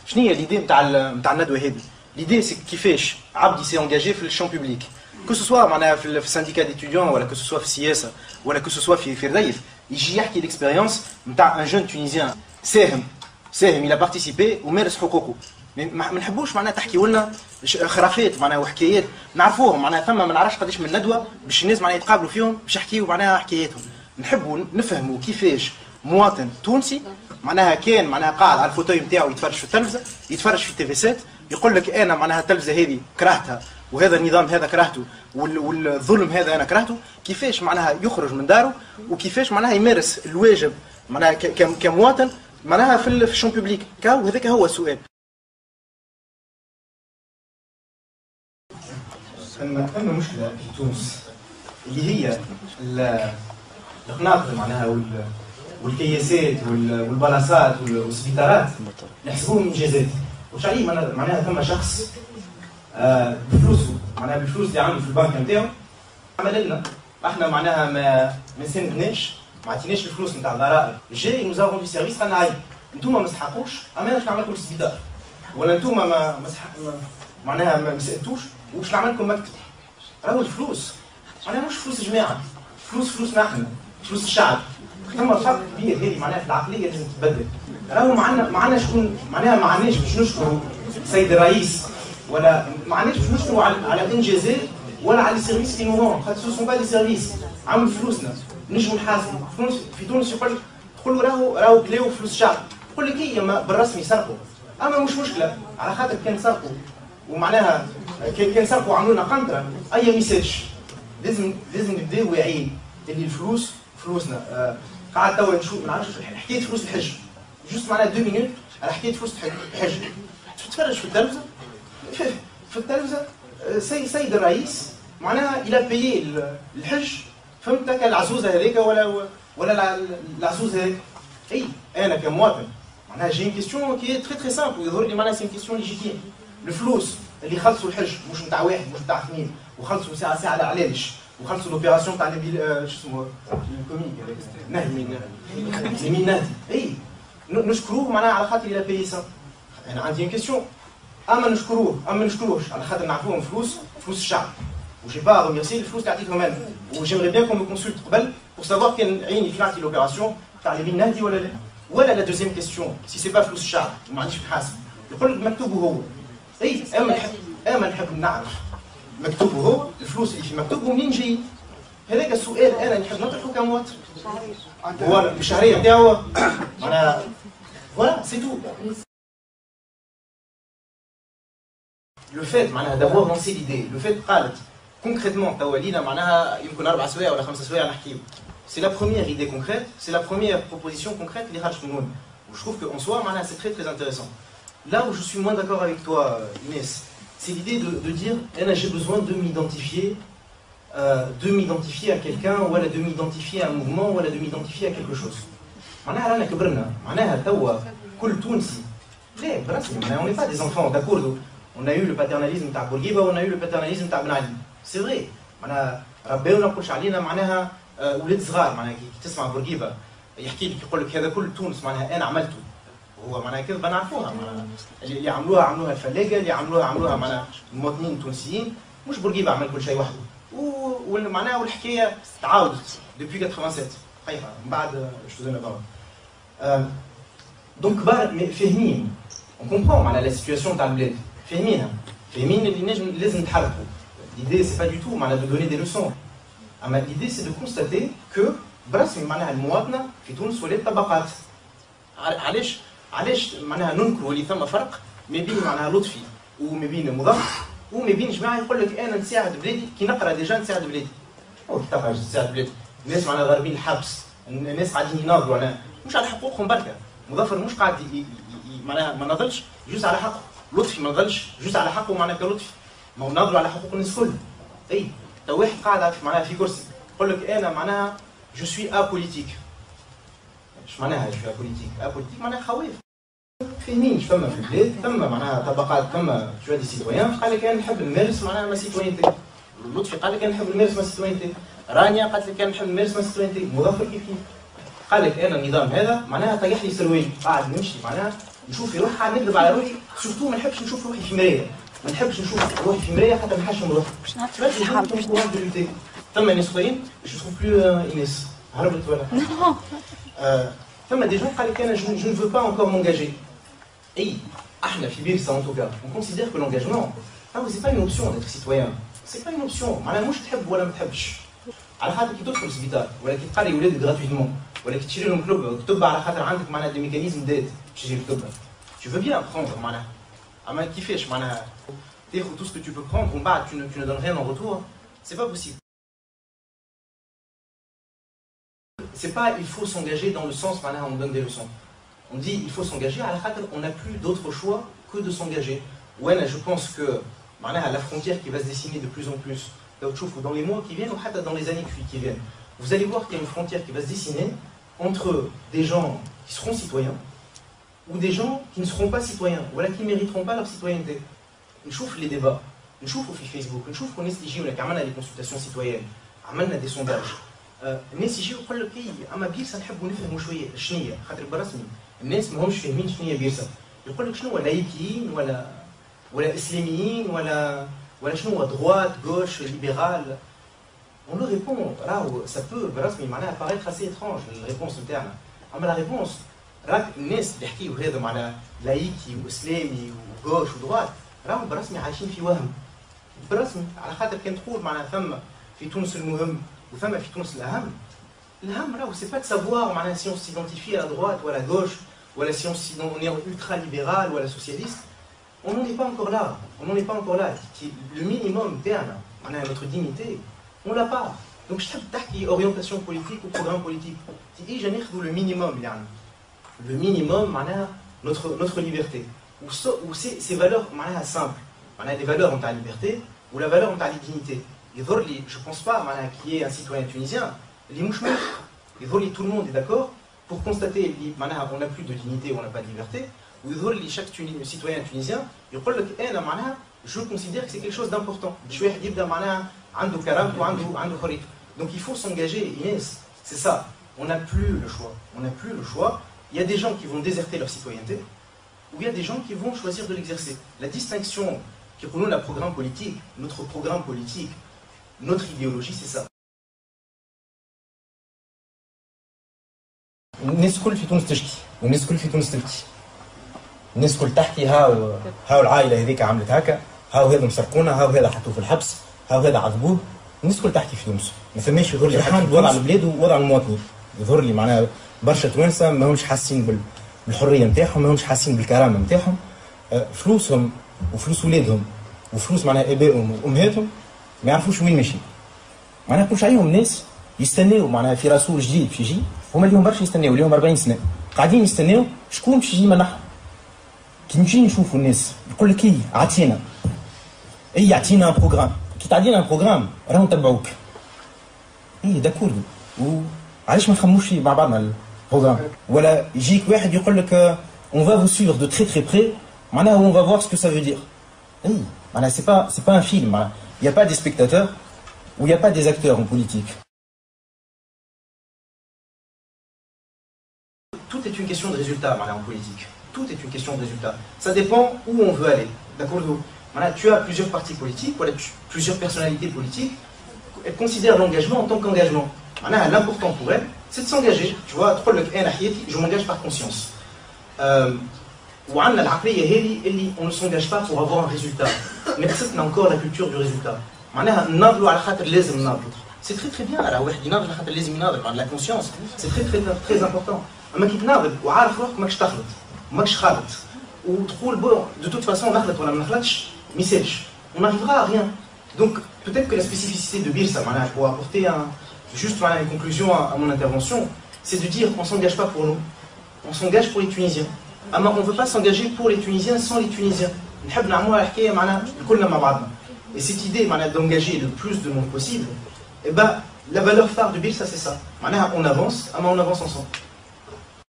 شنو هي ليدي نتاع الندوه هذه؟ ليدي سي كيفاش عبد سي انجاجي في الشون بوبليك، كو سوسوا معناها في السانديكا ديتيديون ولا كو سوسوا في السياسه ولا كو سوسوا في الريف، يجي يحكي ليكسبيريونس نتاع ان جون تونيزيان ساهم الى بارتيسيبي ومارس حقوقه. ما نحبوش معناها تحكيوا لنا خرافات معناها وحكايات نعرفوهم معناها ثم ما نعرفش قداش من ندوه باش الناس معناها يتقابلوا فيهم باش يحكيوا معناها حكاياتهم. نحبوا نفهموا كيفاش مواطن تونسي معناها كان معناها قاعد على الفوتوي نتاعو يتفرج في التلفزه، يتفرج في التي في سات، يقول لك انا معناها التلفزه هذه كرهتها وهذا النظام هذا كرهته والظلم هذا انا كرهته، كيفاش معناها يخرج من داره وكيفاش معناها يمارس الواجب معناها كمواطن معناها في الشون بوبليك. وهذاك هو السؤال. ثم مشكله في تونس اللي هي القناطر معناها والكياسات والبلاصات والسبيطارات نحسبوهم انجازات. واش عليه معناها ثم شخص بفلوسه معناها بالفلوس اللي عنده في البنك نتاعو عمل لنا احنا معناها ما نساندناش، ما عطيناش الفلوس نتاع الضرائب، جاي نوزافون في سيرفيس قالنا هاي انتوما ما تستحقوش اما انا باش نعمل لكم سبيطار، ولا انتوما معناها ما سالتوش وباش نعمل لكم مكتب. راهو الفلوس معناها مش فلوس الجماعه، فلوسنا احنا، فلوس الشعب. ثم فرق كبير هذه معناها في العقليه لازم تتبدل. راهو معنا شكون معناها ما عندناش باش نشكروا السيد الرئيس ولا ما عندناش باش نشكروا على الانجازات ولا على السيرفيس في نوفمبر، خاطر سو سون با دي سيرفيس عملوا فلوسنا نجموا نحاسبوا. في تونس يقول له راهو كلاو فلوس الشعب، يقول لك هي بالرسمي سرقوا اما مش مشكله على خاطر كان سرقوا ومعناها كان سرقوا وعملوا لنا قنطره اي ميساج. لازم نبداو واعيين اللي الفلوس فلوسنا. قاعد توا نشوف ما نعرفش حكايه فلوس الحج جوست معناها 2 مينوت على حكايه فلوس الحج. تتفرج في التلفزه سيد الرئيس معناها الى بيي الحج فهمت العزوزه هذيك ولا العزوزه هذيك. اي انا كمواطن معناها جي كيستيون كي تري تري سامبل يظهر لي معناها سي كيستيون ليجيتيم. الفلوس اللي خلصوا الحج مش نتاع واحد مش نتاع اثنين وخلصوا ساعه على علاش وخلصوا لوبيراسيون تاع شو اسمه الكوميك هذاك اي نشكروه معناها على خاطر الى بيي سا. انا عندي كيستيون اما نشكروه اما نشكروهش على خاطر نعرفوهم فلوس الشعب وجي با ريميرسي الفلوس اللي عطيتهم انا. وجيمري بيان كون كونسلت قبل بور سافوار كان عيني في نعطي لوبيراسيون تاع لي نهدي ولا لا. ولا لا دوزيام كيستيون سي سي با فلوس الشعب ما عنديش نحاسب يقول لك مكتوبه هو. اي اما نحب نعرف مكتوبه هو الفلوس اللي في مكتوبه منين جايين. هذاك السؤال انا نحب نطرحه كمواطن. هو الشهريه نتاعو معناها فوالا سي تو. لو فات معناها دافوار لونسي ليدي لو فات قالت كونكريتمون توا لينا معناها يمكن 4 سوايع ولا 5 سوايع نحكيو. سي لا بروميير ايدي كونكريت سي لا بروميير بروبوزيسيون كونكريت اللي خرجت من هنا. وجو تروف كو ان سوا معناها سي تري تري انتريسون. Là où je suis moins d'accord avec toi, Inès, c'est l'idée de dire j'ai besoin de m'identifier à quelqu'un, ou de m'identifier à un mouvement, ou de m'identifier à quelque chose. معناها رانا كبرنا، معناها توا كل تونسي لا برسمي on n'est pas des enfants, d'accord. On a eu le paternalisme تاع بورقيبه on a eu le paternalisme تاع بن علي. سي فري معناها ربيونا ما نقولش علينا معناها ولاد صغار. معناها كي تسمع بورقيبه يحكي لك يقول لك هذا كل تونس معناها انا عملته. هو معناها كذبه نعرفوها معناها اللي عملوها الفلاقه اللي عملوها معناها المواطنين التونسيين. مش بورقيبه عمل كل شيء وحده. ومعناها والحكايه تعاودت دوبي 87 حقيقه من بعد شو زينا بابا. دونك كبار فاهمين اون كومبرون معناها لا سيتوياسيون تاع البلاد فاهمين اللي لازم نتحركوا. ليدي سي با دو تو معناها دو دوني دي لوسون اما ليدي سي دو كونستاتي كو برسمي معناها المواطنه في تونس ولات طبقات. علاش معناها ننكروا اللي ثم فرق ما بين معناها لطفي وما بين مظفر وما بين جماعه يقول لك انا نساعد بلادي كي نقرا ديجا نساعد بلادي. كيفاش تساعد بلادي؟ الناس معناها غاربين الحبس، الناس قاعدين يناضلوا على مش على حقوقهم بركه. مظفر مش قاعد معناها ما ناضلش جوز على حقه، لطفي ما ناضلش جوز على حقه معناها كلطفي، ما هو ناضلوا على حقوق الناس الكل. اي تو واحد قاعد معناها في كرسي يقول لك انا معناها جو سوي ابوليتيك. اش معناها جو سوي ابوليتيك؟ ابوليتيك معناها خواف. فاهمين فما في البلاد ثم معناها طبقات ثم شويه دي سيتويان قال لك انا نحب نمارس معناها ما سيتوينتي. لطفي قال لك انا نحب نمارس ما سيتوينتي. رانيا قالت لك انا نحب نمارس ما سيتوينتي. مظفر كيف قال لك انا النظام هذا معناها طيح لي سروالي قاعد نمشي معناها نشوف في روحي نكذب على روحي سورتو ما نحبش نشوف روحي في مرايه ما نحبش نشوف روحي في مرايه حتى ما نحشم روحي ثم ناس اخرين جو تروف بلو اينيس هربت ولا ثم دي جون قال لك انا جو ne veux pas encore m'engager اي احنا في بيرسا en tout cas on considère que l'engagement c'est pas une option d'être citoyen c'est pas une option معناها مش تحب ولا ما تحبش على خاطر كي تدخل السبيطار ولا كي تقري ولادك غراتويتمون ولا كي تشري لهم كلوب كتب على خاطر عندك معناها دي ميكانيزم ديت باش تجي الكتب tu veux bien prendre معناها اما كيفاش معناها تاخذ tout ce que tu peux prendre ومن بعد tu ne donnes rien en retour c'est pas possible c'est pas il faut s'engager dans le sens معناها on donne des leçons on dit il faut s'engager على خاطر on n'a plus d'autre choix que de s'engager وانا je pense que معناها la frontière qui va se dessiner de plus en plus dans les mois qui viennent ou dans les années qui viennent vous allez voir qu'il y a une frontière qui va se dessiner entre des gens qui seront citoyens ou des gens qui ne seront pas citoyens ou qui ne mériteront pas leur citoyenneté. On chauffe les débats, on chauffe au Facebook, on chauffe qu'on est STJ, on a des consultations citoyennes, on a des sondages. الناس يجيو يقول لك اما بيرسا نحبوا نفهموا شويه شنية خاطر برسمي الناس ماهمش فاهمين شنية بيرسا يقول لك شنو لايكيين ولا اسلاميين ولا شنو droite gauche libérale. On leur répond, là ça peut برسمي معناها paraître assez étrange la réponse interne. اما la réponse راك الناس اللي يحكيوا هذا معناها لايكي واسلامي وغوش ودروات راهم برسمي عايشين في وهم برسمي على خاطر كان تقول معناها ثم في تونس المهم وثم في تونس الأهم راهو سي با de savoir معناها si on s'identifie à la droite ou à la gauche ou si on est ultra libéral ou à la socialiste on n'en est pas encore là le minimum تاعنا معناها notre dignité on l'a pas donc je تحب تحكي orientation politique ou programme politique تي اجا ناخذوا le minimum يعني le minimum معناها notre liberté ou ces valeurs معناها simples معناها les valeurs نتاع liberté ou la valeur نتاع dignité يظهر لي je pense pas معناها qu'il y ait un citoyen tunisien اللي مش موافق يظهر لي tout le monde est d'accord pour constater اللي معناها on n'a plus de dignité ou on n'a pas de liberté ويظهر لي chaque citoyen tunisien يقول لك انا معناها je considère que c'est quelque chose d'important باش واحد يبدا معناها عنده كرامته وعنده حريته donc il faut s'engager Inès c'est ça on n'a plus le choix il y a des gens qui vont déserter leur citoyenneté ou il y a des gens qui vont choisir de l'exercer la distinction qui pour nous la programme politique notre programme politique notre idéologie c'est ça الناس الكل في تونس تشكي والناس الكل في تونس تبكي الناس الكل تحكي هاو العائله هذيك عملت هكا هاو هذا مسرقونا هاو هذا حطوه في الحبس هاو هذا عذبوه الناس الكل تحكي في تونس ما فماش يظهر لي حد وضع البلاد ووضع المواطنين يظهر لي معناها برشا توانسه ماهمش حاسين بالحريه نتاعهم ماهمش حاسين بالكرامه نتاعهم فلوسهم وفلوس ولادهم وفلوس معناها ابائهم وامهاتهم ما يعرفوش وين ماشي معناها كلش عليهم ناس يستناو معناها في رسول جديد باش يجي هما اليوم برشا يستناو اليوم 40 سنه قاعدين يستناو شكون باش يجي منحهم كي نجي نشوفوا الناس يقول لك عطينا يعطينا بروغرام كي تعطينا بروغرام راهو نتبعوك داكور وعلاش ما نخموش مع بعضنا البروغرام ولا يجيك واحد يقول لك on va vous suivre de très très près معناها on va voir ce que ça veut dire معناها c'est pas un film il y a pas des spectateurs ou il y a pas des acteurs en politique. Tout est une question de résultat en politique. Tout est une question de résultat. Ça dépend où on veut aller. D'accord? Tu as plusieurs partis politiques, plusieurs personnalités politiques. Elles considèrent l'engagement en tant qu'engagement. L'important pour elles, c'est de s'engager. Tu vois, je m'engage par conscience. On ne s'engage pas pour avoir un résultat. Mais c'est encore la culture du résultat. C'est très très bien. La conscience, c'est très très très important. اما كي تناضل وعارف روحك ماكش تخلط ماكش خالط وتقول بون دو توت فاسون نخلط ولا ما نخلطش ما يسالش on n'arrivera à rien donc peut-être que la spécificité de Birsa pour apporter juste une conclusion à mon intervention c'est de dire on s'engage pas pour nous on s'engage pour les Tunisiens اما on veut pas s'engager pour les Tunisiens sans les Tunisiens نحب نعملوها الحكايه معناها كلنا مع بعضنا et cette idée d'engager le plus de monde possible et ben la valeur phare de Birsa c'est ça معناها on avance اما on avance ensemble